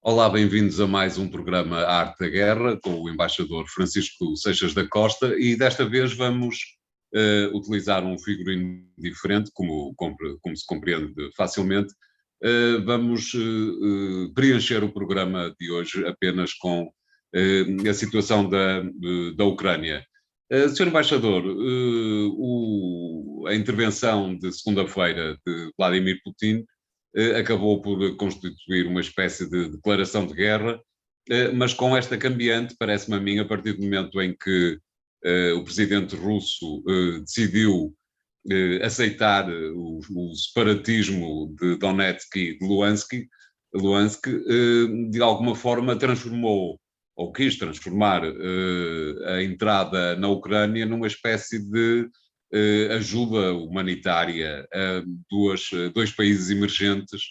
Olá, bem-vindos a mais um programa A Arte da Guerra com o embaixador Francisco Seixas da Costa e desta vez vamos utilizar um figurino diferente, como se compreende facilmente. Vamos preencher o programa de hoje apenas com a situação da Ucrânia. Senhor Embaixador, a intervenção de segunda-feira de Vladimir Putin acabou por constituir uma espécie de declaração de guerra, mas com esta cambiante, parece-me a mim, a partir do momento em que o presidente russo decidiu aceitar o separatismo de Donetsk e de Luhansk, de alguma forma transformou, ou quis transformar, a entrada na Ucrânia numa espécie de ajuda humanitária a dois países emergentes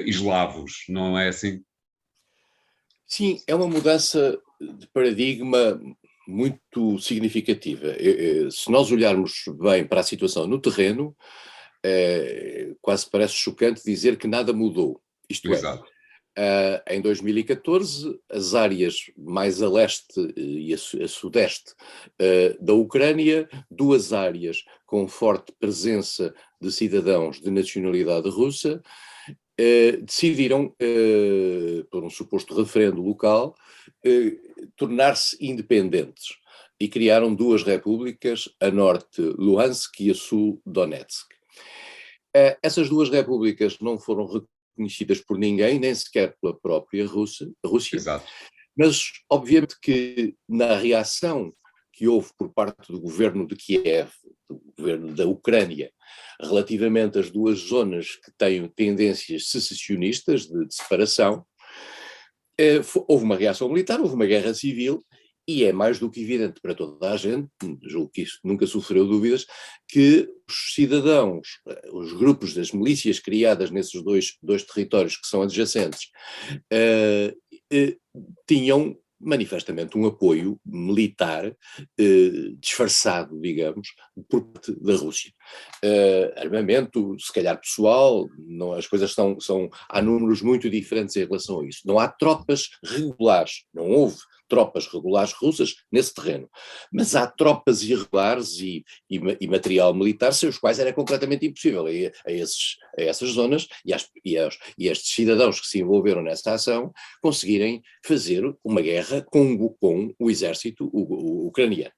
eslavos, não é assim? Sim, é uma mudança de paradigma muito significativa. Se nós olharmos bem para a situação no terreno, quase parece chocante dizer que nada mudou. Isto é, Exato. em 2014, as áreas mais a leste e a sudeste da Ucrânia, duas áreas com forte presença de cidadãos de nacionalidade russa, decidiram, por um suposto referendo local, tornar-se independentes e criaram duas repúblicas, a norte Luhansk e a sul Donetsk. Essas duas repúblicas não foram reconhecidas por ninguém, nem sequer pela própria Rússia, Exato. mas obviamente que na reação que houve por parte do governo de Kiev, do governo da Ucrânia, relativamente às duas zonas que têm tendências secessionistas de separação, houve uma reação militar, houve uma guerra civil, e é mais do que evidente para toda a gente, julgo que isso nunca sofreu dúvidas, que os cidadãos, os grupos das milícias criadas nesses dois territórios que são adjacentes, tinham manifestamente um apoio militar disfarçado, digamos, por parte da Rússia. Armamento, se calhar pessoal, não, as coisas há números muito diferentes em relação a isso. Não há tropas regulares, não houve tropas regulares russas nesse terreno, mas há tropas irregulares e material militar sem os quais era completamente impossível a essas zonas e estes cidadãos que se envolveram nessa ação conseguirem fazer uma guerra com o exército ucraniano.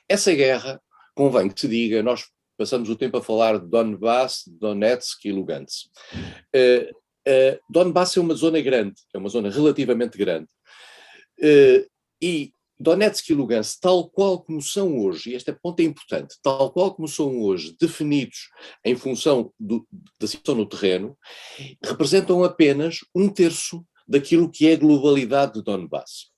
Essa guerra, convém que se diga, nós passamos o tempo a falar de Donbass, Donetsk e Lugansk. Donbass é uma zona grande, é uma zona relativamente grande, e Donetsk e Lugansk, tal qual como são hoje, e este ponto é importante, tal qual como são hoje definidos em função da situação no terreno, representam apenas um terço daquilo que é a globalidade de Donbass.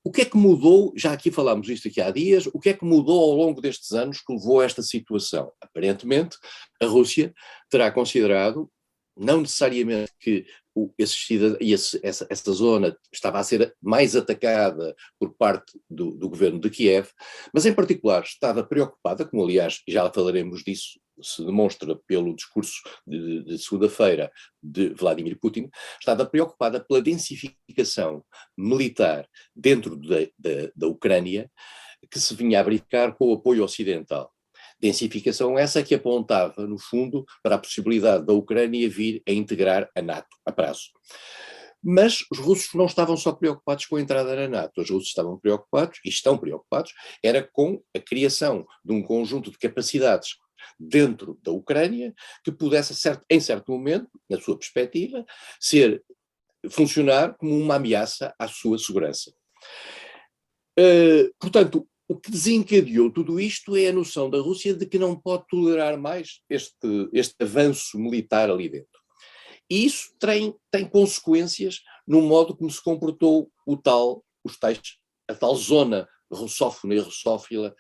O que é que mudou, já aqui falámos isto aqui há dias, o que é que mudou ao longo destes anos que levou a esta situação? Aparentemente, a Rússia terá considerado, não necessariamente que essa zona estava a ser mais atacada por parte do governo de Kiev, mas em particular estava preocupada, como aliás já falaremos disso, se demonstra pelo discurso de segunda-feira de Vladimir Putin, estava preocupada pela densificação militar dentro da Ucrânia que se vinha a verificar com o apoio ocidental. Densificação essa que apontava, no fundo, para a possibilidade da Ucrânia vir a integrar a NATO a prazo. Mas os russos não estavam só preocupados com a entrada na NATO, os russos estavam preocupados, e estão preocupados, era com a criação de um conjunto de capacidades dentro da Ucrânia que pudesse, em certo momento, na sua perspectiva, funcionar como uma ameaça à sua segurança. Portanto, o que desencadeou tudo isto é a noção da Rússia de que não pode tolerar mais este avanço militar ali dentro. E isso tem consequências no modo como se comportou a tal zona russófona e russófila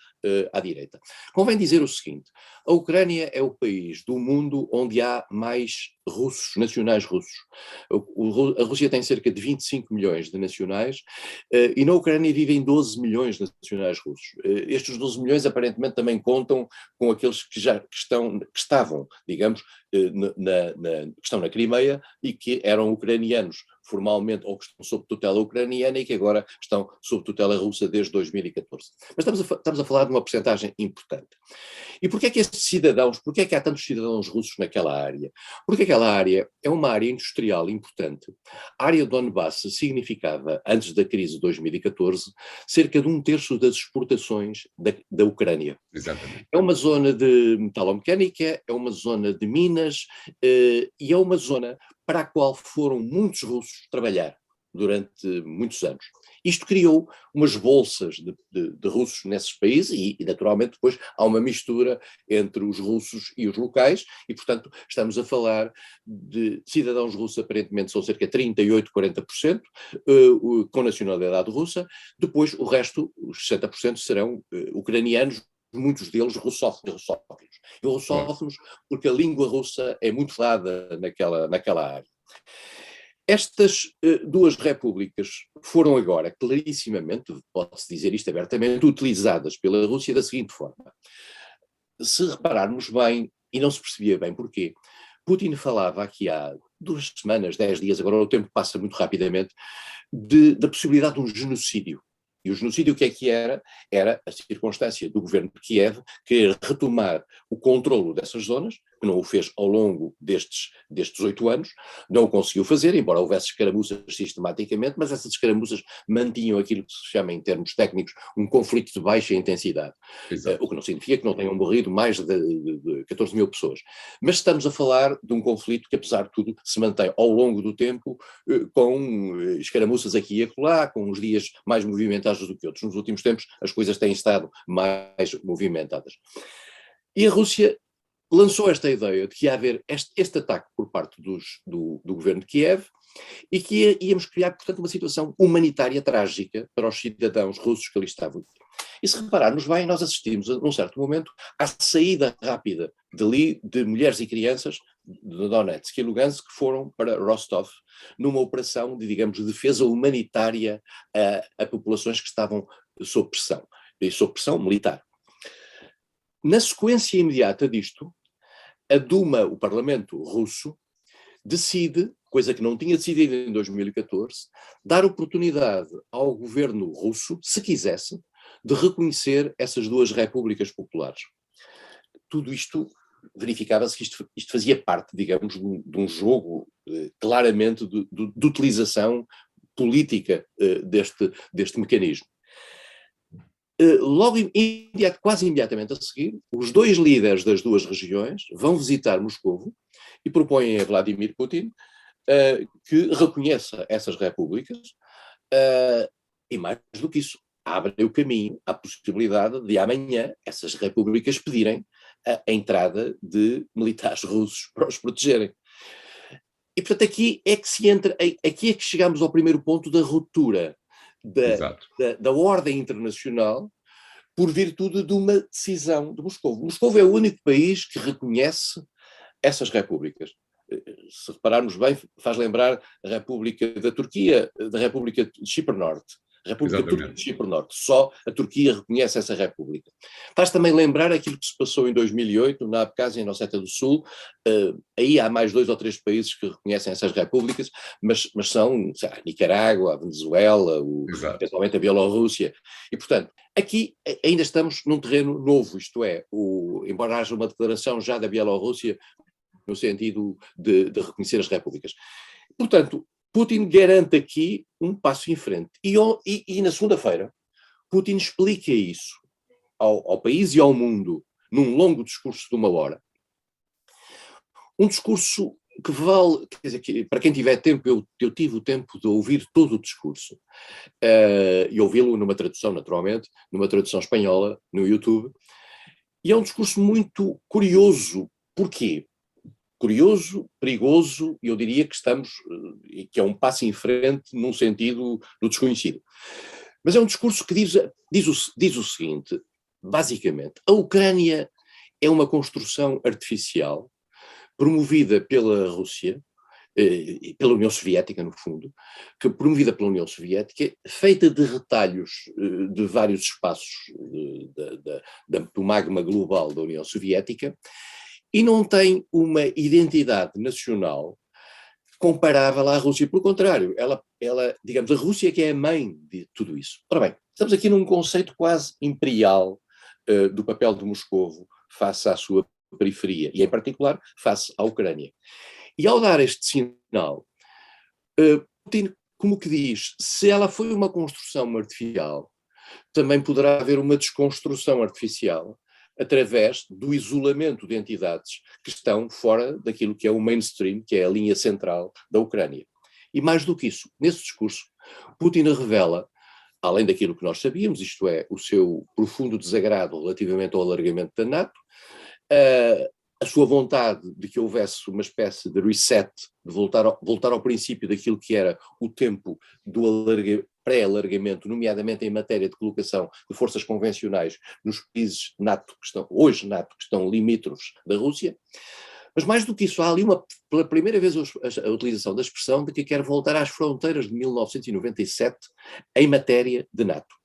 à direita. Convém dizer o seguinte: a Ucrânia é o país do mundo onde há mais russos, nacionais russos. A Rússia tem cerca de 25 milhões de nacionais e na Ucrânia vivem 12 milhões de nacionais russos. Estes 12 milhões aparentemente também contam com aqueles que estavam, digamos, que estão na Crimeia e que eram ucranianos formalmente ou que estão sob tutela ucraniana e que agora estão sob tutela russa desde 2014. Mas estamos a falar de uma percentagem importante. E porquê é que estes cidadãos, porquê é que há tantos cidadãos russos naquela área? Porque aquela área é uma área industrial importante. A área de Donbass significava, antes da crise de 2014, cerca de 1/3 das exportações da Ucrânia. Exatamente. É uma zona de metalomecânica, é uma zona de minas e é uma zona para a qual foram muitos russos trabalhar durante muitos anos. Isto criou umas bolsas de russos nesses países e, naturalmente, depois há uma mistura entre os russos e os locais e, portanto, estamos a falar de cidadãos russos, aparentemente são cerca de 38, 40%, com nacionalidade russa, depois o resto, os 60%, serão ucranianos, muitos deles russófonos. E russófonos porque a língua russa é muito falada naquela área. Estas duas repúblicas foram agora clarissimamente, pode-se dizer isto abertamente, utilizadas pela Rússia da seguinte forma. Se repararmos bem, e não se percebia bem porquê, Putin falava aqui há 2 semanas, 10 dias, agora o tempo passa muito rapidamente, da possibilidade de um genocídio. E o genocídio o que é que era? Era a circunstância do governo de Kiev querer retomar o controlo dessas zonas, que não o fez ao longo destes 8 anos, não o conseguiu fazer, embora houvesse escaramuças sistematicamente, mas essas escaramuças mantinham aquilo que se chama em termos técnicos um conflito de baixa intensidade, o que não significa que não tenham morrido mais de 14 mil pessoas. Mas estamos a falar de um conflito que, apesar de tudo, se mantém ao longo do tempo com escaramuças aqui e acolá, com uns dias mais movimentados do que outros. Nos últimos tempos as coisas têm estado mais movimentadas. E a Rússia lançou esta ideia de que ia haver este ataque por parte do governo de Kiev e que íamos criar, portanto, uma situação humanitária trágica para os cidadãos russos que ali estavam. E se repararmos bem, nós assistimos, num certo momento, à saída rápida de mulheres e crianças de Donetsk e Lugansk que foram para Rostov numa operação de, digamos, defesa humanitária a populações que estavam sob pressão militar. Na sequência imediata disto, a Duma, o Parlamento russo, decide, coisa que não tinha decidido em 2014, dar oportunidade ao governo russo, se quisesse, de reconhecer essas duas repúblicas populares. Tudo isto verificava-se que isto fazia parte, digamos, de um jogo claramente de utilização política deste mecanismo. Logo, quase imediatamente a seguir, os 2 líderes das duas regiões vão visitar Moscovo e propõem a Vladimir Putin que reconheça essas repúblicas e, mais do que isso, abrem o caminho à possibilidade de amanhã essas repúblicas pedirem a entrada de militares russos para os protegerem. E, portanto, aqui é que chegamos ao primeiro ponto da ruptura da ordem internacional por virtude de uma decisão de Moscovo. Moscovo é o único país que reconhece essas repúblicas. Se repararmos bem, faz lembrar a República da Turquia, da República de Chipre Norte. A República Turca de Chipre Norte. Só a Turquia reconhece essa república. Faz também lembrar aquilo que se passou em 2008 na Abcásia e na Ossétia do Sul. Aí há mais 2 ou 3 países que reconhecem essas repúblicas, mas são, sei lá, Nicarágua, a Venezuela, eventualmente a Bielorrússia. E, portanto, aqui ainda estamos num terreno novo, isto é, embora haja uma declaração já da Bielorrússia no sentido de reconhecer as repúblicas. Portanto, Putin garante aqui um passo em frente. E na segunda-feira, Putin explica isso ao país e ao mundo num longo discurso de 1 hora. Um discurso que vale, quer dizer, que, para quem tiver tempo, eu tive o tempo de ouvir todo o discurso e ouvi-lo numa tradução, naturalmente, numa tradução espanhola, no YouTube. E é um discurso muito curioso. Porquê? Curioso, perigoso, e eu diria que que é um passo em frente num sentido do desconhecido. Mas é um discurso que diz o seguinte: basicamente, a Ucrânia é uma construção artificial promovida pela Rússia, pela União Soviética, no fundo, promovida pela União Soviética, feita de retalhos de vários espaços do magma global da União Soviética, e não tem uma identidade nacional comparável à Rússia. Pelo contrário, ela, digamos, a Rússia que é a mãe de tudo isso. Ora bem, estamos aqui num conceito quase imperial do papel de Moscovo face à sua periferia, e em particular face à Ucrânia. E ao dar este sinal, Putin, como que diz, se ela foi uma construção artificial, também poderá haver uma desconstrução artificial através do isolamento de entidades que estão fora daquilo que é o mainstream, que é a linha central da Ucrânia. E mais do que isso, nesse discurso, Putin revela, além daquilo que nós sabíamos, isto é, o seu profundo desagrado relativamente ao alargamento da NATO, a sua vontade de que houvesse uma espécie de reset, de voltar ao princípio daquilo que era o tempo do pré-alargamento, nomeadamente em matéria de colocação de forças convencionais nos países NATO que estão limítrofes da Rússia. Mas mais do que isso, há ali pela primeira vez a utilização da expressão de que quer voltar às fronteiras de 1997 em matéria de NATO.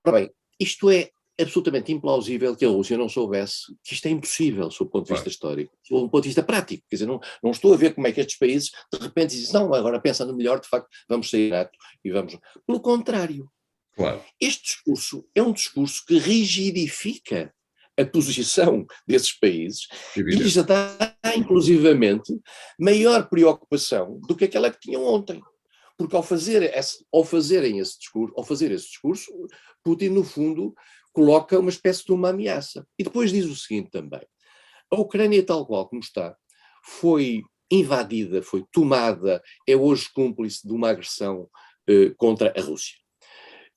Ora bem, isto é absolutamente implausível que a Rússia não soubesse que isto é impossível sob o ponto de vista histórico, sob o ponto de vista prático. Quer dizer, não estou a ver como é que estes países de repente dizem, não, agora pensando melhor, de facto, vamos sair da NATO e vamos... Pelo contrário, este discurso é um discurso que rigidifica a posição desses países e lhes dá, inclusivamente, maior preocupação do que aquela que tinham ontem. Porque ao fazer esse discurso, Putin, no fundo, coloca uma espécie de uma ameaça. E depois diz o seguinte também: a Ucrânia, tal qual como está, foi invadida, foi tomada, é hoje cúmplice de uma agressão contra a Rússia.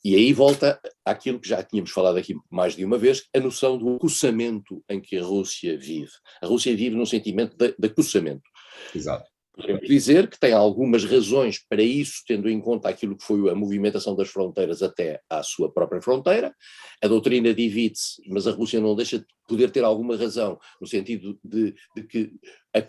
E aí volta àquilo que já tínhamos falado aqui mais de uma vez, a noção do acossamento em que a Rússia vive. A Rússia vive num sentimento de acossamento. Exato. Podemos dizer que tem algumas razões para isso, tendo em conta aquilo que foi a movimentação das fronteiras até à sua própria fronteira. A doutrina divide-se, mas a Rússia não deixa de poder ter alguma razão, no sentido de que,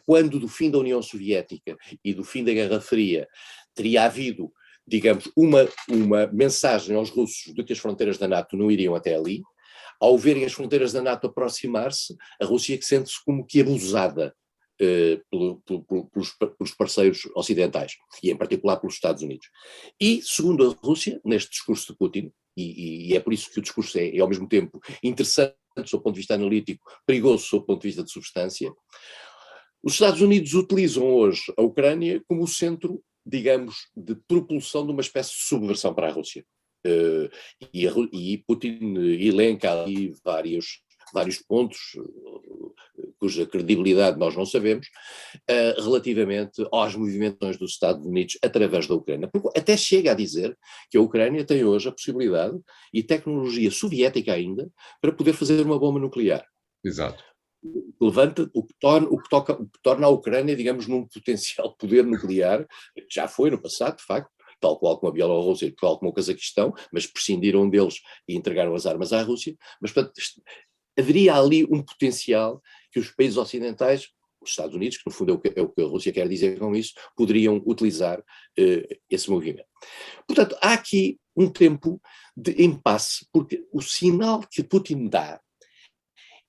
quando do fim da União Soviética e do fim da Guerra Fria, teria havido, digamos, uma mensagem aos russos de que as fronteiras da NATO não iriam até ali. Ao verem as fronteiras da NATO aproximar-se, a Rússia sente-se como que abusada pelos parceiros ocidentais, e em particular pelos Estados Unidos. E, segundo a Rússia, neste discurso de Putin, e é por isso que o discurso é ao mesmo tempo interessante sob o ponto de vista analítico, perigoso sob o ponto de vista de substância, os Estados Unidos utilizam hoje a Ucrânia como o centro, digamos, de propulsão de uma espécie de subversão para a Rússia. E Putin elenca ali vários pontos, cuja credibilidade nós não sabemos, relativamente às movimentações dos Estados Unidos através da Ucrânia. Porque até chega a dizer que a Ucrânia tem hoje a possibilidade, e tecnologia soviética ainda, para poder fazer uma bomba nuclear. Exato. Levanta o que torna a Ucrânia, digamos, num potencial poder nuclear, já foi no passado, de facto, tal qual como a Bielorrússia, tal como o Cazaquistão, mas prescindiram deles e entregaram as armas à Rússia. Mas, portanto, haveria ali um potencial que os países ocidentais, os Estados Unidos, que no fundo é o que a Rússia quer dizer com isso, poderiam utilizar esse movimento. Portanto, há aqui um tempo de impasse, porque o sinal que Putin dá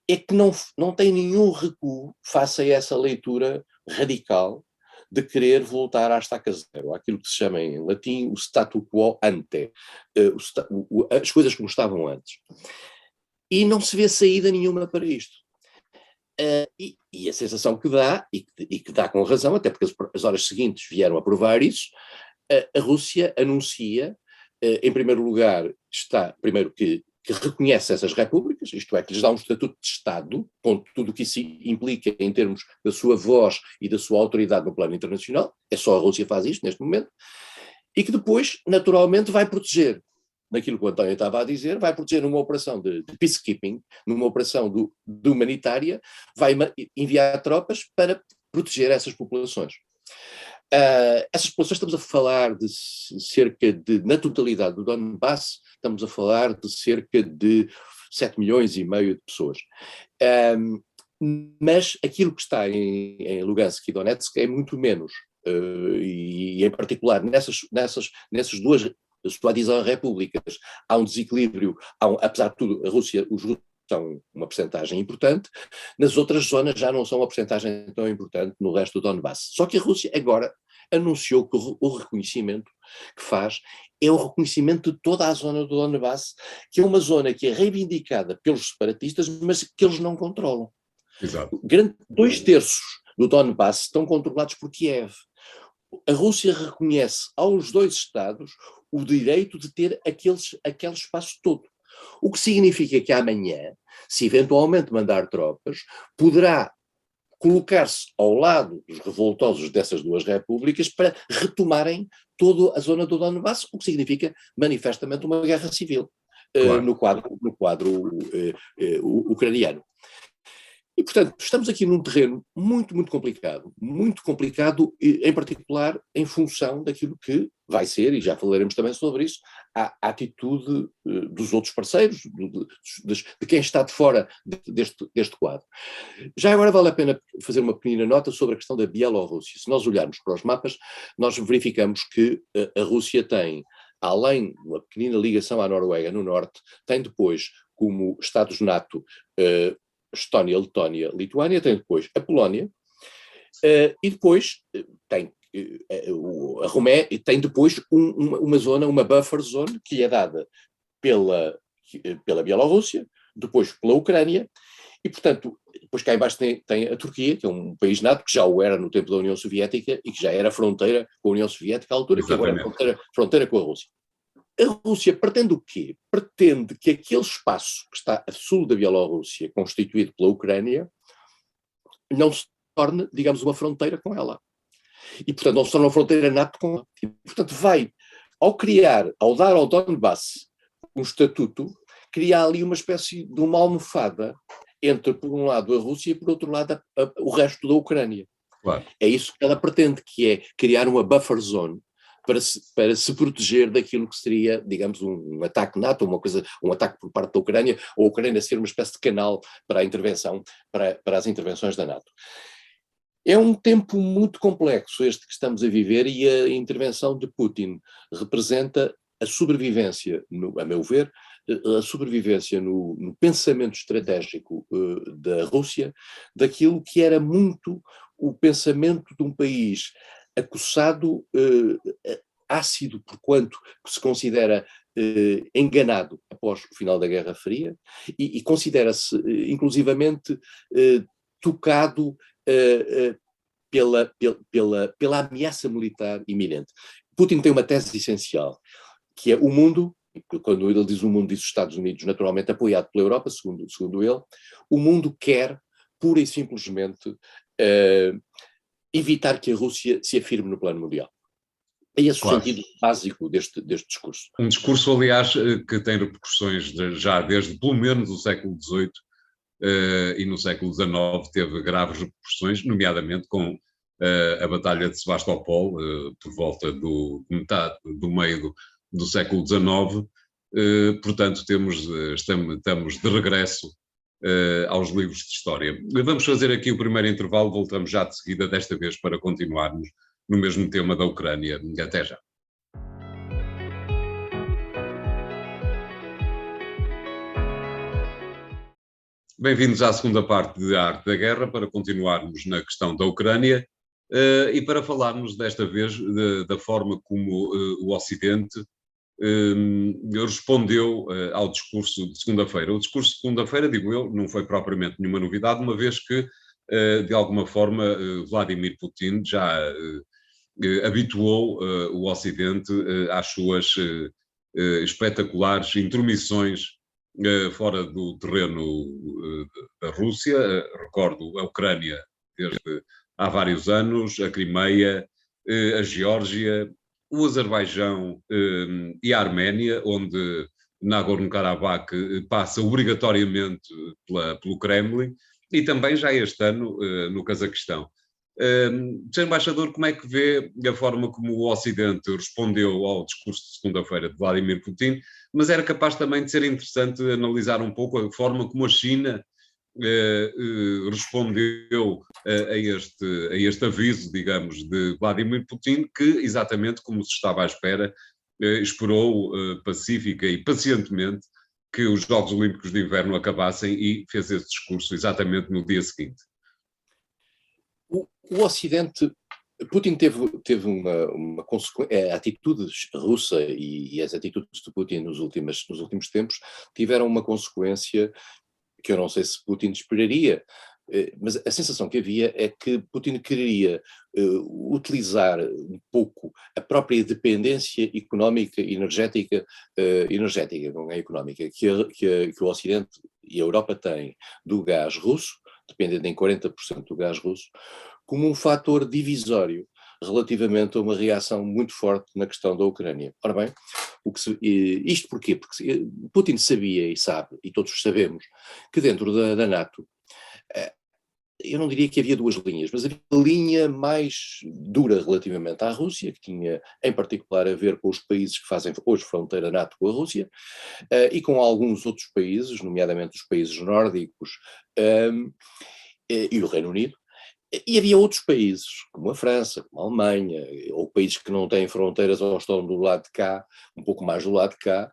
é que não tem nenhum recuo face a essa leitura radical de querer voltar à estaca zero, aquilo que se chama em latim o statu quo ante, as coisas como estavam antes. E não se vê saída nenhuma para isto. E a sensação que dá, e que dá com razão, até porque as horas seguintes vieram a provar isso, a Rússia anuncia, em primeiro lugar, que reconhece essas repúblicas, isto é, que lhes dá um estatuto de Estado, com tudo o que isso implica em termos da sua voz e da sua autoridade no plano internacional, é só a Rússia que faz isto neste momento, e que depois, naturalmente, vai proteger, naquilo que o António estava a dizer, vai proteger numa operação de peacekeeping, numa operação de humanitária, vai enviar tropas para proteger essas populações. Essas populações, estamos a falar de cerca de, na totalidade do Donbass, estamos a falar de cerca de 7 milhões e meio de pessoas. Mas aquilo que está em Lugansk e Donetsk é muito menos. E em particular nessas duas repúblicas há um desequilíbrio, apesar de tudo, a Rússia, os russos são uma percentagem importante, nas outras zonas já não são uma percentagem tão importante no resto do Donbass. Só que a Rússia agora anunciou que o reconhecimento que faz é o reconhecimento de toda a zona do Donbass, que é uma zona que é reivindicada pelos separatistas, mas que eles não controlam. Exato. 2/3 do Donbass estão controlados por Kiev. A Rússia reconhece aos dois Estados o direito de ter aquele espaço todo. O que significa que amanhã, se eventualmente mandar tropas, poderá colocar-se ao lado dos revoltosos dessas duas repúblicas para retomarem toda a zona do Donbass, o que significa manifestamente uma guerra civil, claro, no quadro ucraniano. E, portanto, estamos aqui num terreno muito, muito complicado, em particular em função daquilo que vai ser, e já falaremos também sobre isso, a atitude dos outros parceiros, de quem está de fora deste quadro. Já agora vale a pena fazer uma pequena nota sobre a questão da Bielorrússia. Se nós olharmos para os mapas, nós verificamos que a Rússia tem, além de uma pequenina ligação à Noruega no norte, tem depois como Estados NATO Estónia, Letónia, Lituânia, tem depois a Polónia, e depois tem a Roménia, tem depois uma zona, uma buffer zone, que é dada pela Bielorrússia, depois pela Ucrânia, e portanto, depois cá em baixo tem a Turquia, que é um país NATO, que já o era no tempo da União Soviética, e que já era fronteira com a União Soviética à altura, exatamente, que agora é fronteira com a Rússia. A Rússia pretende o quê? Pretende que aquele espaço que está a sul da Bielorrússia, constituído pela Ucrânia, não se torne, digamos, uma fronteira com ela. E, portanto, não se torne uma fronteira NATO com ela. E, portanto, vai, ao dar ao Donbass um estatuto, criar ali uma espécie de uma almofada entre, por um lado, a Rússia e, por outro lado, o resto da Ucrânia. Claro. É isso que ela pretende, que é criar uma buffer zone, para se proteger daquilo que seria, digamos, um ataque NATO, um ataque por parte da Ucrânia, ou a Ucrânia ser uma espécie de canal para a intervenção, para as intervenções da NATO. É um tempo muito complexo este que estamos a viver, e a intervenção de Putin representa a sobrevivência, a meu ver, a sobrevivência no pensamento estratégico da Rússia, daquilo que era muito o pensamento de um país acossado, ácido, porquanto se considera enganado após o final da Guerra Fria, e considera-se inclusivamente tocado pela ameaça militar iminente. Putin tem uma tese essencial, que é o mundo, quando ele diz o mundo, diz os Estados Unidos, naturalmente apoiado pela Europa, segundo ele, o mundo quer, pura e simplesmente, evitar que a Rússia se afirme no plano mundial. É esse claro. O sentido básico deste discurso. Um discurso, aliás, que tem repercussões já desde pelo menos o século XVIII, e no século XIX teve graves repercussões, nomeadamente com a Batalha de Sebastopol, por volta do meio do século XIX. Portanto, estamos de regresso aos livros de história. Vamos fazer aqui o primeiro intervalo, voltamos já de seguida, desta vez para continuarmos no mesmo tema da Ucrânia. Até já. Bem-vindos à segunda parte de A Arte da Guerra, para continuarmos na questão da Ucrânia e para falarmos desta vez da forma como o Ocidente respondeu ao discurso de segunda-feira. O discurso de segunda-feira, digo eu, não foi propriamente nenhuma novidade, uma vez que, de alguma forma, Vladimir Putin já habituou o Ocidente às suas espetaculares intromissões fora do terreno da Rússia. Recordo a Ucrânia desde há vários anos, a Crimeia, a Geórgia, o Azerbaijão e a Arménia, onde Nagorno-Karabakh passa obrigatoriamente pelo Kremlin, e também já este ano no Cazaquistão. Sr. Embaixador, como é que vê a forma como o Ocidente respondeu ao discurso de segunda-feira de Vladimir Putin, mas era capaz também de ser interessante analisar um pouco a forma como a China respondeu a este aviso, digamos, de Vladimir Putin, que, exatamente como se estava à espera, esperou pacífica e pacientemente que os Jogos Olímpicos de Inverno acabassem e fez esse discurso exatamente no dia seguinte. O Ocidente, Putin teve uma consequência, a atitude russa e as atitudes de Putin nos últimos tempos tiveram uma consequência que eu não sei se Putin esperaria, mas a sensação que havia é que Putin queria utilizar um pouco a própria dependência económica e energética, não é económica, que o Ocidente e a Europa têm do gás russo, dependendo em 40% do gás russo, como um fator divisório relativamente a uma reação muito forte na questão da Ucrânia. Ora bem, isto porquê? Porque Putin sabia e sabe, e todos sabemos, que dentro da NATO, eu não diria que havia duas linhas, mas havia a linha mais dura relativamente à Rússia, que tinha em particular a ver com os países que fazem hoje fronteira NATO com a Rússia, e com alguns outros países, nomeadamente os países nórdicos e o Reino Unido. E havia outros países, como a França, como a Alemanha, ou países que não têm fronteiras ou estão do lado de cá, um pouco mais do lado de cá,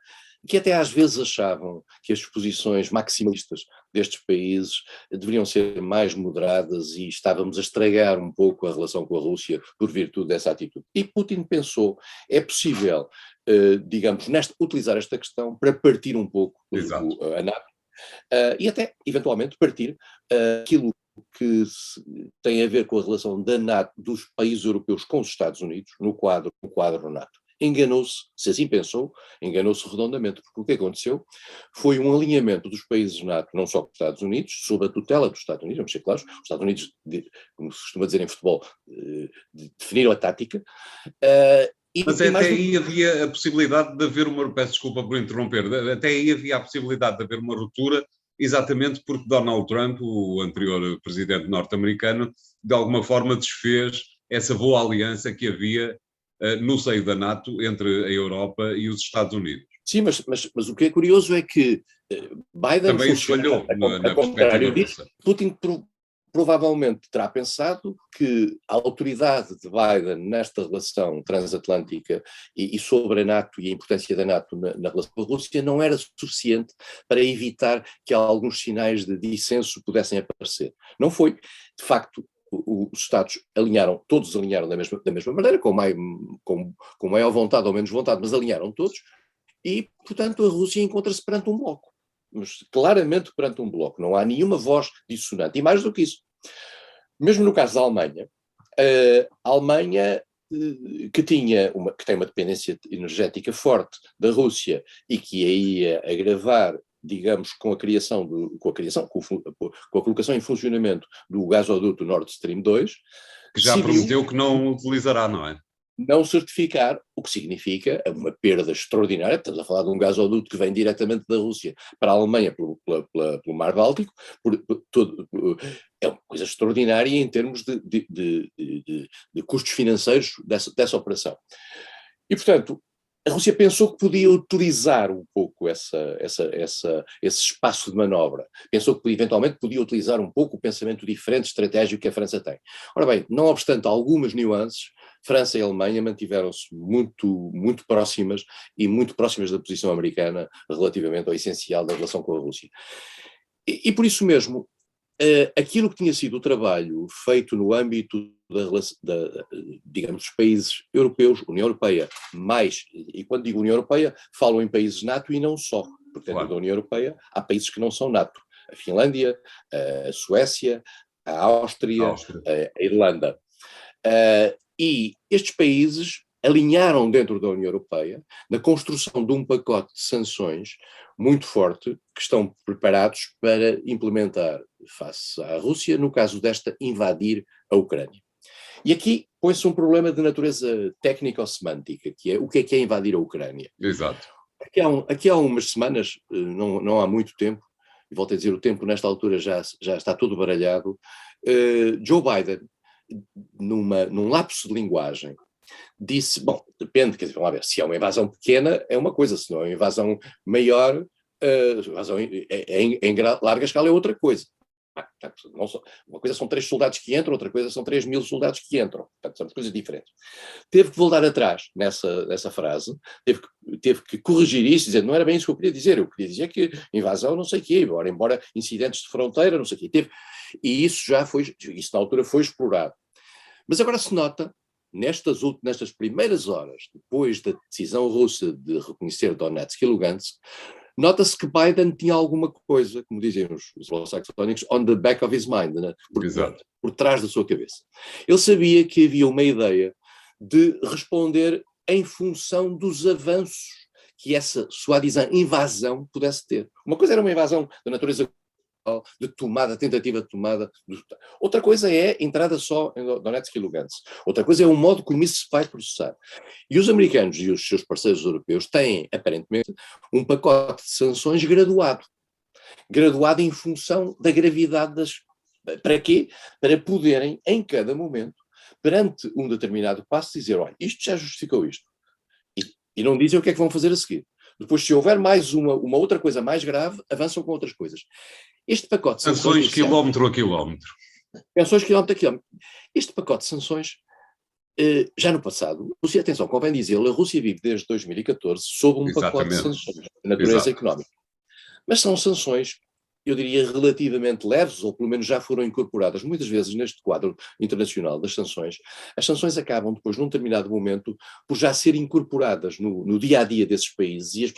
que até às vezes achavam que as posições maximalistas destes países deveriam ser mais moderadas e estávamos a estragar um pouco a relação com a Rússia por virtude dessa atitude. E Putin pensou, é possível, digamos, utilizar esta questão para partir um pouco a NATO e até, eventualmente, partir aquilo que tem a ver com a relação da NATO, dos países europeus com os Estados Unidos, no quadro NATO. Enganou-se, se assim pensou, enganou-se redondamente, porque o que aconteceu foi um alinhamento dos países NATO, não só com os Estados Unidos, sob a tutela dos Estados Unidos, vamos ser claros, os Estados Unidos, como se costuma dizer em futebol, definiram a tática. Mas até aí havia a possibilidade de haver peço desculpa por interromper, até aí havia a possibilidade de haver uma ruptura, exatamente porque Donald Trump, o anterior presidente norte-americano, de alguma forma desfez essa boa aliança que havia no seio da NATO entre a Europa e os Estados Unidos. Sim, mas o que é curioso é que Biden também se falhou na perspectiva russa. Putin provavelmente terá pensado que a autoridade de Biden nesta relação transatlântica e sobre a NATO e a importância da NATO na relação com a Rússia não era suficiente para evitar que alguns sinais de dissenso pudessem aparecer. Não foi. De facto, os Estados todos alinharam da mesma maneira, com maior vontade ou menos vontade, mas alinharam todos, e, portanto, a Rússia encontra-se perante um bloco. Mas claramente perante um bloco, não há nenhuma voz dissonante. E mais do que isso, mesmo no caso da Alemanha, a Alemanha que tem uma dependência energética forte da Rússia e que a ia agravar, digamos, com a colocação em funcionamento do gasoduto Nord Stream 2, que já prometeu que não utilizará, não é? Não certificar, o que significa uma perda extraordinária. Estamos a falar de um gasoduto que vem diretamente da Rússia para a Alemanha pelo Mar Báltico, é uma coisa extraordinária em termos de custos financeiros dessa operação. E, portanto, a Rússia pensou que podia utilizar um pouco esse espaço de manobra. Pensou que eventualmente podia utilizar um pouco o pensamento diferente, estratégico que a França tem. Ora bem, não obstante algumas nuances, França e Alemanha mantiveram-se muito, muito próximas e muito próximas da posição americana relativamente ao essencial da relação com a Rússia. E por isso mesmo, aquilo que tinha sido o trabalho feito no âmbito digamos, dos países europeus, União Europeia, e quando digo União Europeia, falo em países NATO e não só, porque dentro da União Europeia há países que não são NATO, a Finlândia, a Suécia, a Áustria. A Irlanda. E estes países alinharam dentro da União Europeia na construção de um pacote de sanções muito forte que estão preparados para implementar face à Rússia, no caso desta invadir a Ucrânia. E aqui põe-se um problema de natureza técnico-semântica, que é o que é invadir a Ucrânia. Exato. Aqui há umas semanas, não há muito tempo, e volto a dizer, o tempo nesta altura já está todo baralhado, Joe Biden num lapso de linguagem, disse, bom, depende, quer dizer, vamos lá ver, se é uma invasão pequena é uma coisa, se não é uma invasão maior, invasão em larga escala é outra coisa. Não só, uma coisa são 3 soldados que entram, outra coisa são 3.000 soldados que entram, portanto são coisas diferentes. Teve que voltar atrás nessa frase, teve que corrigir isso, dizer, não era bem isso que eu queria dizer que invasão não sei o quê, embora incidentes de fronteira, não sei o quê, e isso na altura foi explorado. Mas agora se nota, nestas primeiras horas, depois da decisão russa de reconhecer Donetsk e Lugansk, nota-se que Biden tinha alguma coisa, como dizem os anglo-saxónicos, on the back of his mind, né? por trás da sua cabeça. Ele sabia que havia uma ideia de responder em função dos avanços que essa soi-disant invasão pudesse ter. Uma coisa era uma invasão da natureza de tentativa de tomada. Outra coisa é a entrada só em Donetsk e Lugansk. Outra coisa é o modo como isso se vai processar. E os americanos e os seus parceiros europeus têm, aparentemente, um pacote de sanções graduado em função da gravidade das... Para quê? Para poderem, em cada momento, perante um determinado passo, dizer, olha, isto já justificou isto. E não dizem o que é que vão fazer a seguir. Depois, se houver mais uma outra coisa mais grave, avançam com outras coisas. Este pacote de sanções... Sanções quilómetro a quilómetro. Sanções quilómetro a quilómetro. Este pacote de sanções, já no passado, Rússia, atenção, convém dizê-lo, a Rússia vive desde 2014 sob um pacote de sanções de natureza económica. Mas são sanções, eu diria, relativamente leves, ou pelo menos já foram incorporadas muitas vezes neste quadro internacional das sanções. As sanções acabam depois, num determinado momento, por já serem incorporadas no dia-a-dia desses países, e os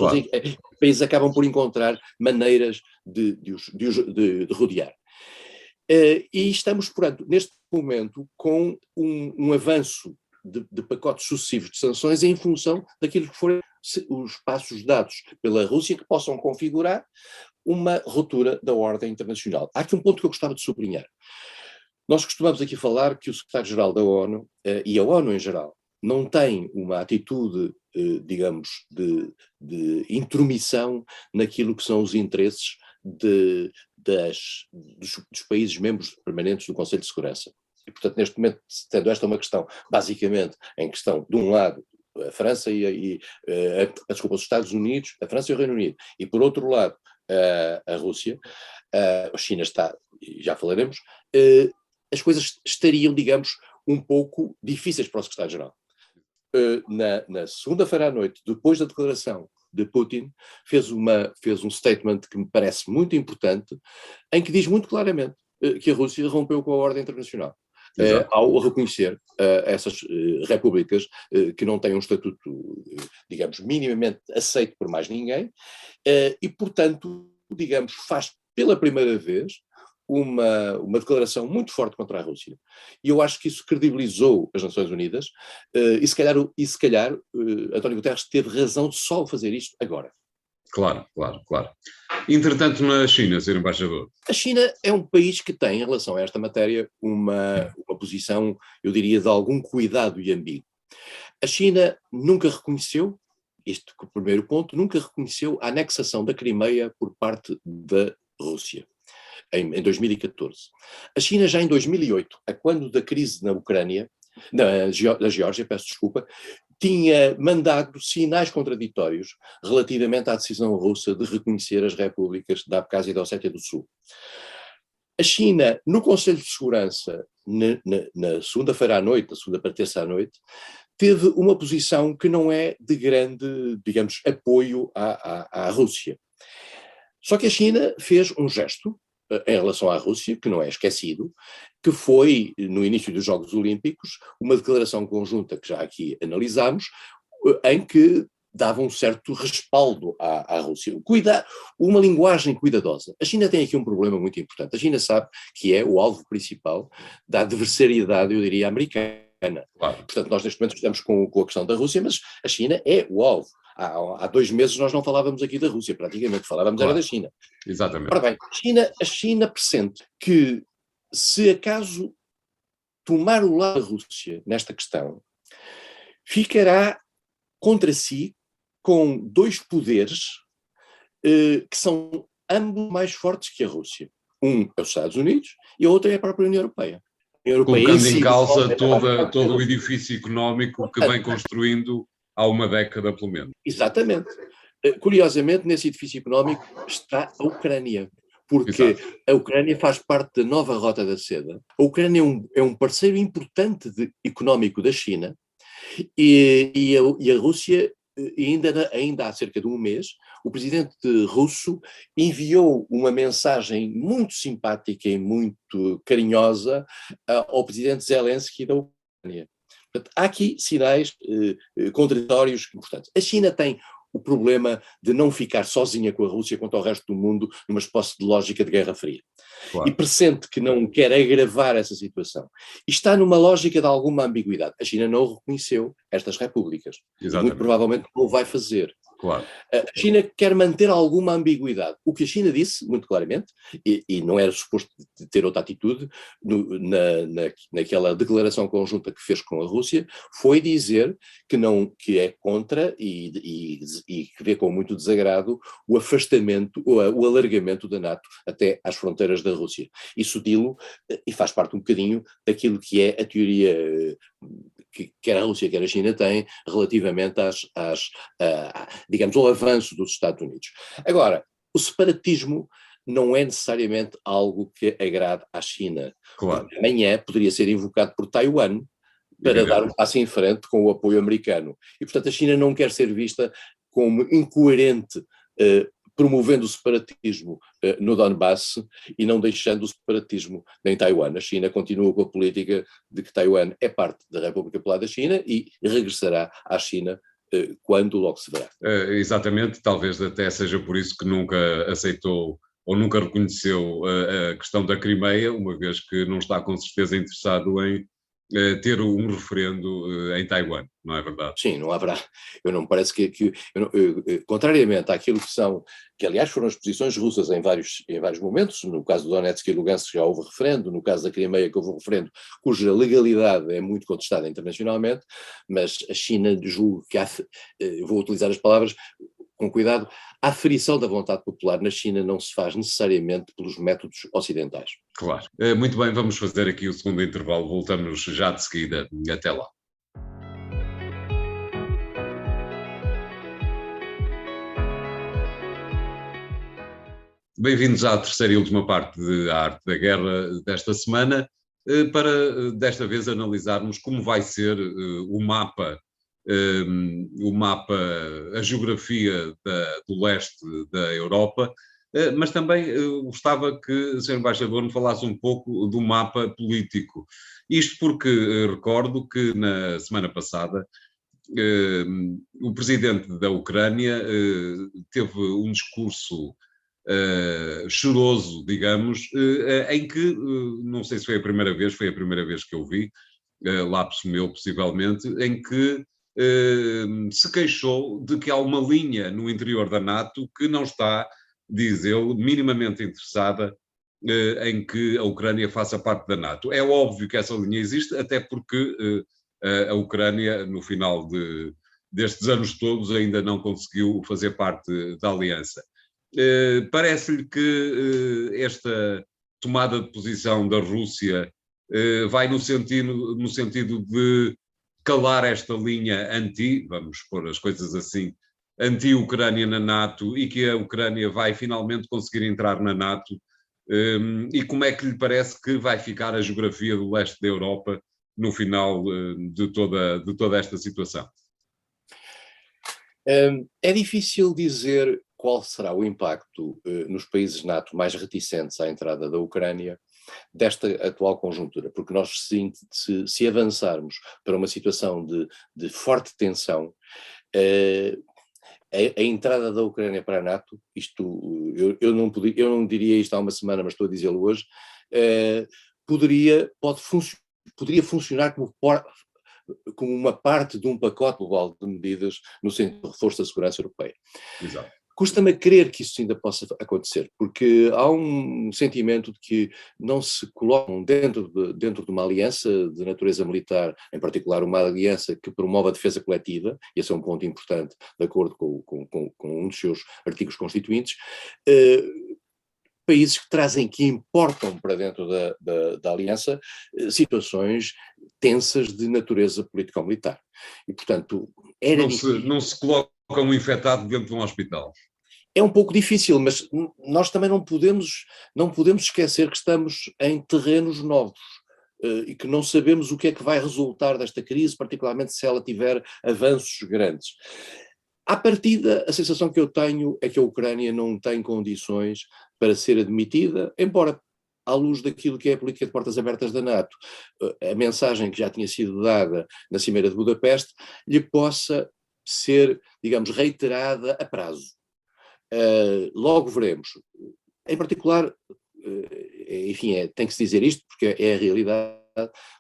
países acabam por encontrar maneiras de rodear. E estamos, portanto, neste momento, com um avanço de pacotes sucessivos de sanções em função daquilo que forem os passos dados pela Rússia que possam configurar uma ruptura da ordem internacional. Há aqui um ponto que eu gostava de sublinhar. Nós costumamos aqui falar que o secretário-geral da ONU, e a ONU em geral, não tem uma atitude, digamos, de intromissão naquilo que são os interesses dos países membros permanentes do Conselho de Segurança. E, portanto, neste momento, tendo esta uma questão, basicamente, em questão, de um lado, a França os Estados Unidos, a França e o Reino Unido, e por outro lado, a Rússia, a China está, já falaremos, as coisas estariam, digamos, um pouco difíceis para o secretário-geral. Na segunda-feira à noite, depois da declaração de Putin, fez um statement que me parece muito importante, em que diz muito claramente que a Rússia rompeu com a ordem internacional. Ao reconhecer essas repúblicas que não têm um estatuto, digamos, minimamente aceito por mais ninguém, e, portanto, digamos, faz pela primeira vez uma declaração muito forte contra a Rússia. E eu acho que isso credibilizou as Nações Unidas, e se calhar António Guterres teve razão de só fazer isto agora. Claro. Entretanto, na China, Sr. Embaixador. A China é um país que tem, em relação a esta matéria, uma posição, eu diria, de algum cuidado e ambíguo. A China nunca reconheceu, isto que é o primeiro ponto, nunca reconheceu a anexação da Crimeia por parte da Rússia, em 2014. A China já em 2008, a quando da crise na Ucrânia, da Geórgia, peço desculpa, tinha mandado sinais contraditórios relativamente à decisão russa de reconhecer as repúblicas da Abkházia e da Ossétia do Sul. A China, no Conselho de Segurança, na segunda-feira à noite, na segunda para terça à noite, teve uma posição que não é de grande, digamos, apoio à Rússia. Só que a China fez um gesto em relação à Rússia, que não é esquecido, que foi, no início dos Jogos Olímpicos, uma declaração conjunta que já aqui analisámos, em que dava um certo respaldo à Rússia. Uma linguagem cuidadosa. A China tem aqui um problema muito importante. A China sabe que é o alvo principal da adversariedade, eu diria, americana. Claro. Portanto, nós neste momento estamos com a questão da Rússia, mas a China é o alvo. Há 2 meses nós não falávamos aqui da Rússia, praticamente, falávamos era da China. Exatamente. Ora bem, a China pressente que, se acaso tomar o lado da Rússia nesta questão, ficará contra si com 2 poderes que são ambos mais fortes que a Rússia. Um é os Estados Unidos e a outra é a própria União Europeia. Europeia colocando si em causa vai todo o edifício económico que vem construindo há uma década, pelo menos. Exatamente. Curiosamente, nesse edifício económico está a Ucrânia, porque Exato. a Ucrânia faz parte da nova Rota da Seda. A Ucrânia é um parceiro importante económico da China e a Rússia, ainda há cerca de um mês, o presidente russo enviou uma mensagem muito simpática e muito carinhosa ao presidente Zelensky da Ucrânia. Portanto, há aqui sinais contraditórios importantes. A China tem o problema de não ficar sozinha com a Rússia quanto ao resto do mundo numa espécie de lógica de Guerra Fria. Claro. E pressente que não quer agravar essa situação. E está numa lógica de alguma ambiguidade. A China não reconheceu estas repúblicas. E muito provavelmente não o vai fazer. Claro. A China quer manter alguma ambiguidade. O que a China disse, muito claramente, e não era suposto de ter outra atitude, naquela declaração conjunta que fez com a Rússia, foi dizer que é contra e que vê com muito desagrado o afastamento, o alargamento da NATO até às fronteiras da Rússia. Isso dilo e faz parte um bocadinho daquilo que é a teoria que quer a Rússia, quer a China têm relativamente digamos, ao avanço dos Estados Unidos. Agora, o separatismo não é necessariamente algo que agrade à China. Claro. Amanhã poderia ser invocado por Taiwan para dar um passo em frente com o apoio americano. E, portanto, a China não quer ser vista como incoerente, promovendo o separatismo no Donbass e não deixando o separatismo em Taiwan. A China continua com a política de que Taiwan é parte da República Popular da China e regressará à China quando logo se verá. Exatamente, talvez até seja por isso que nunca aceitou ou nunca reconheceu a questão da Crimeia, uma vez que não está com certeza interessado em ter um referendo em Taiwan, não é verdade? Sim, não haverá. Eu não me parece contrariamente àquilo que aliás foram as posições russas em vários momentos, no caso do Donetsk e Lugansk já houve referendo, no caso da Crimeia que houve um referendo cuja legalidade é muito contestada internacionalmente, mas a China julgo que vou utilizar as palavras com cuidado, a aferição da vontade popular na China não se faz necessariamente pelos métodos ocidentais. Claro. Muito bem, vamos fazer aqui o segundo intervalo, voltamos já de seguida. Até lá. Bem-vindos à terceira e última parte de A Arte da Guerra desta semana, para desta vez analisarmos como vai ser o mapa, a geografia do leste da Europa, mas também gostava que o Sr. Embaixador me falasse um pouco do mapa político. Isto porque recordo que na semana passada o presidente da Ucrânia teve um discurso choroso, digamos, em que, não sei se foi a primeira vez que eu vi, lapso meu possivelmente, em que se queixou de que há uma linha no interior da NATO que não está, diz ele, minimamente interessada em que a Ucrânia faça parte da NATO. É óbvio que essa linha existe, até porque a Ucrânia, no final destes anos todos, ainda não conseguiu fazer parte da aliança. Parece-lhe que esta tomada de posição da Rússia vai no sentido de calar esta linha vamos pôr as coisas assim, anti-Ucrânia na NATO, e que a Ucrânia vai finalmente conseguir entrar na NATO, e como é que lhe parece que vai ficar a geografia do leste da Europa no final de toda esta situação? É difícil dizer qual será o impacto nos países NATO mais reticentes à entrada da Ucrânia desta atual conjuntura, porque nós, se avançarmos para uma situação de forte tensão, a entrada da Ucrânia para a NATO, eu não diria isto há uma semana, mas estou a dizê-lo hoje, poderia funcionar como uma parte de um pacote global de medidas no sentido de reforço da segurança europeia. Exato. Custa-me a crer que isso ainda possa acontecer, porque há um sentimento de que não se colocam dentro de uma aliança de natureza militar, em particular uma aliança que promove a defesa coletiva, e esse é um ponto importante, de acordo com um dos seus artigos constituintes, países que trazem, que importam para dentro da aliança situações tensas de natureza político-militar. E, portanto, era difícil. Não se coloca um infectado dentro de um hospital. É um pouco difícil, mas nós também não podemos esquecer que estamos em terrenos novos e que não sabemos o que é que vai resultar desta crise, particularmente se ela tiver avanços grandes. À partida, a sensação que eu tenho é que a Ucrânia não tem condições para ser admitida, embora à luz daquilo que é a política de portas abertas da NATO, a mensagem que já tinha sido dada na Cimeira de Budapeste lhe possa ser, digamos, reiterada a prazo. Logo veremos. Em particular, enfim, tem que se dizer isto porque é a realidade,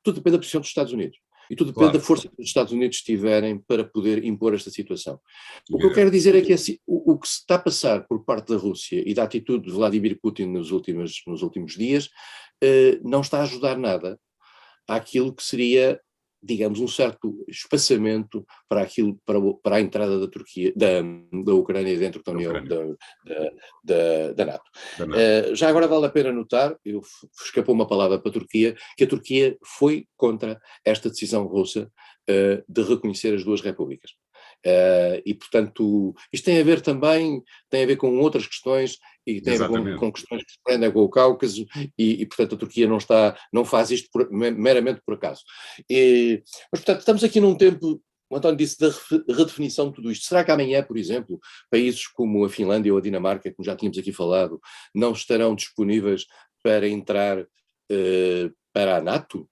tudo depende da posição dos Estados Unidos. E tudo depende da força que os Estados Unidos tiverem para poder impor esta situação. O que eu quero dizer é que o que se está a passar por parte da Rússia e da atitude de Vladimir Putin nos últimos dias não está a ajudar nada àquilo que seria, digamos, um certo espaçamento para a entrada da Turquia, da Ucrânia dentro da União da NATO. Já agora vale a pena notar, escapou uma palavra para a Turquia, que a Turquia foi contra esta decisão russa de reconhecer as duas repúblicas. E, portanto, isto tem a ver com outras questões e tem a ver com questões que se prendem com o Cáucaso e, portanto, a Turquia não faz isto meramente por acaso. Mas, portanto, estamos aqui num tempo, o António disse, da redefinição de tudo isto. Será que amanhã, por exemplo, países como a Finlândia ou a Dinamarca, como já tínhamos aqui falado, não estarão disponíveis para entrar para a NATO?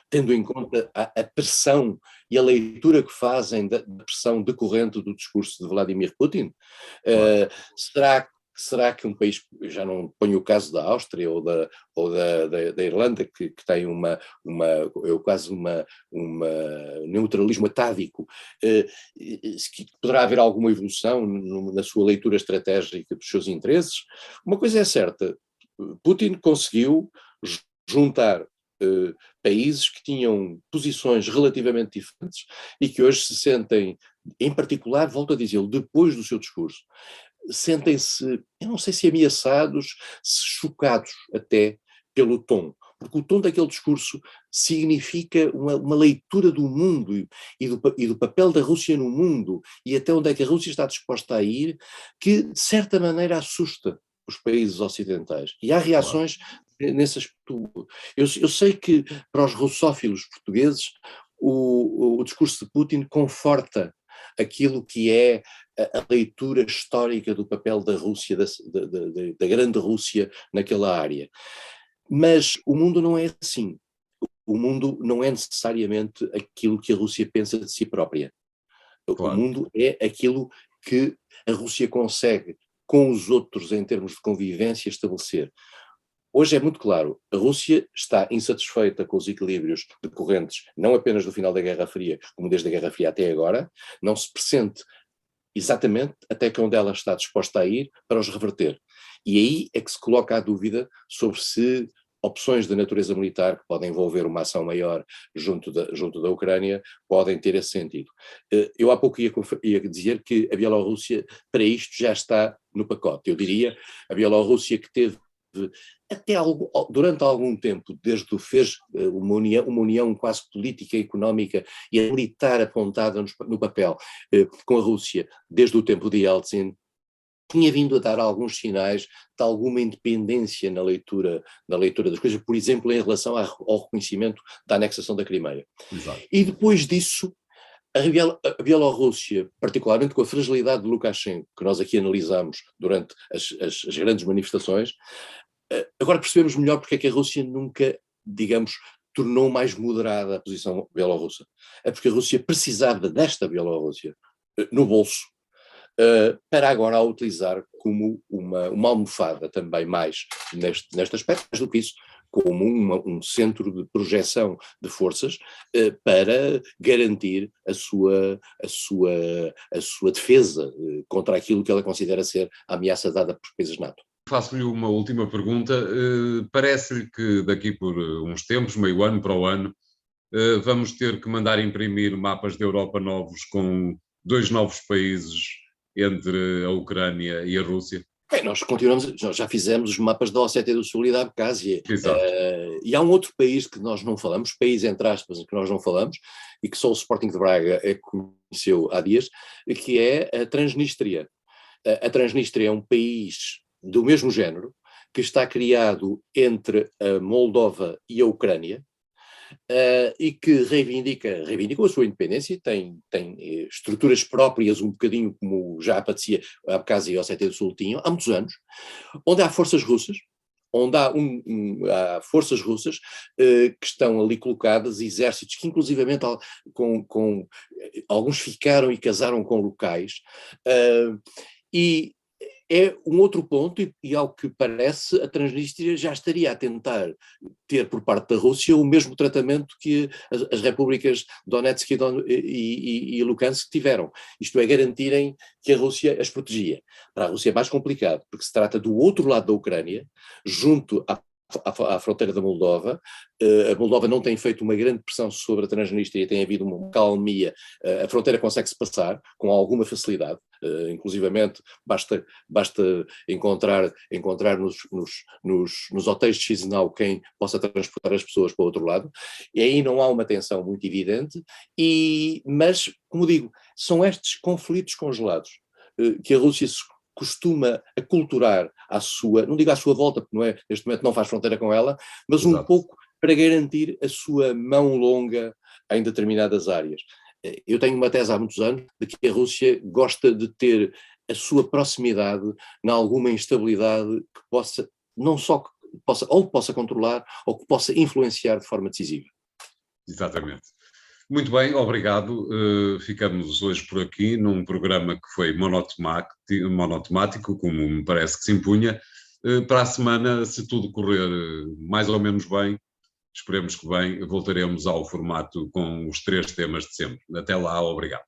Tendo em conta a pressão e a leitura que fazem da pressão decorrente do discurso de Vladimir Putin? Será que um país, já não ponho o caso da Áustria ou da Irlanda, que tem quase um neutralismo atávico, poderá haver alguma evolução na sua leitura estratégica dos seus interesses? Uma coisa é certa, Putin conseguiu juntar países que tinham posições relativamente diferentes e que hoje se sentem, em particular, volto a dizê-lo, depois do seu discurso, sentem-se, eu não sei se ameaçados, se chocados até pelo tom, porque o tom daquele discurso significa uma leitura do mundo e do papel da Rússia no mundo e até onde é que a Rússia está disposta a ir, que de certa maneira assusta os países ocidentais. E há reações nesse aspecto. Eu sei que para os russófilos portugueses o discurso de Putin conforta aquilo que é a leitura histórica do papel da Rússia, da grande Rússia naquela área. Mas o mundo não é assim. O mundo não é necessariamente aquilo que a Rússia pensa de si própria. O mundo é aquilo que a Rússia consegue, com os outros em termos de convivência, estabelecer. Hoje é muito claro, a Rússia está insatisfeita com os equilíbrios decorrentes, não apenas do final da Guerra Fria, como desde a Guerra Fria até agora, não se pressente exatamente até que onde ela está disposta a ir para os reverter. E aí é que se coloca a dúvida sobre se opções de natureza militar que podem envolver uma ação maior junto da Ucrânia podem ter esse sentido. Eu há pouco ia dizer que a Bielorrússia para isto já está no pacote. Eu diria a Bielorrússia que teve durante algum tempo, desde que fez uma união quase política, económica e militar apontada no papel com a Rússia, desde o tempo de Yeltsin, tinha vindo a dar alguns sinais de alguma independência na leitura das coisas, por exemplo, em relação ao reconhecimento da anexação da Crimeia. Exato. E depois disso, a Bielorrússia, particularmente com a fragilidade de Lukashenko, que nós aqui analisámos durante as grandes manifestações, agora percebemos melhor porque é que a Rússia nunca, digamos, tornou mais moderada a posição bielorrussa. É porque a Rússia precisava desta Bielorrússia no bolso para agora a utilizar como uma almofada também mais neste aspecto, mais do que isso, como um centro de projeção de forças para garantir a sua defesa contra aquilo que ela considera ser a ameaça dada por países NATO. Faço-lhe uma última pergunta. Parece-lhe que daqui por uns tempos, meio ano para o ano, vamos ter que mandar imprimir mapas da Europa novos com 2 novos países entre a Ucrânia e a Rússia? Bem, nós já fizemos os mapas da Ossétia do Sul e da Abcásia. E há um outro país que nós não falamos, país entre aspas, que nós não falamos, e que só o Sporting de Braga conheceu há dias, que é a Transnistria. A Transnistria é um país do mesmo género, que está criado entre a Moldova e a Ucrânia, e que reivindicou a sua independência, tem estruturas próprias, um bocadinho como já a Abcásia e a Ossétia do Sul tinham, há muitos anos, onde há forças russas, há forças russas que estão ali colocadas, exércitos que inclusivamente alguns ficaram e casaram com locais, e é um outro ponto, e ao que parece, a Transnistria já estaria a tentar ter por parte da Rússia o mesmo tratamento que as repúblicas Donetsk e Lugansk tiveram. Isto é, garantirem que a Rússia as protegia. Para a Rússia é mais complicado, porque se trata do outro lado da Ucrânia, junto à fronteira da Moldova. A Moldova não tem feito uma grande pressão sobre a Transnistria, tem havido uma calmia, a fronteira consegue-se passar com alguma facilidade, inclusivamente basta encontrar nos hotéis de Chisinau quem possa transportar as pessoas para o outro lado, e aí não há uma tensão muito evidente, mas, como digo, são estes conflitos congelados que a Rússia se costuma aculturar não digo à sua volta, porque neste momento não faz fronteira com ela, mas Exato. Um pouco para garantir a sua mão longa em determinadas áreas. Eu tenho uma tese há muitos anos de que a Rússia gosta de ter a sua proximidade em alguma instabilidade que possa, não só que possa controlar, ou que possa influenciar de forma decisiva. Exatamente. Muito bem, obrigado. Ficamos hoje por aqui num programa que foi monotemático, como me parece que se impunha. Para a semana, se tudo correr mais ou menos bem, esperemos que bem, voltaremos ao formato com os 3 temas de sempre. Até lá, obrigado.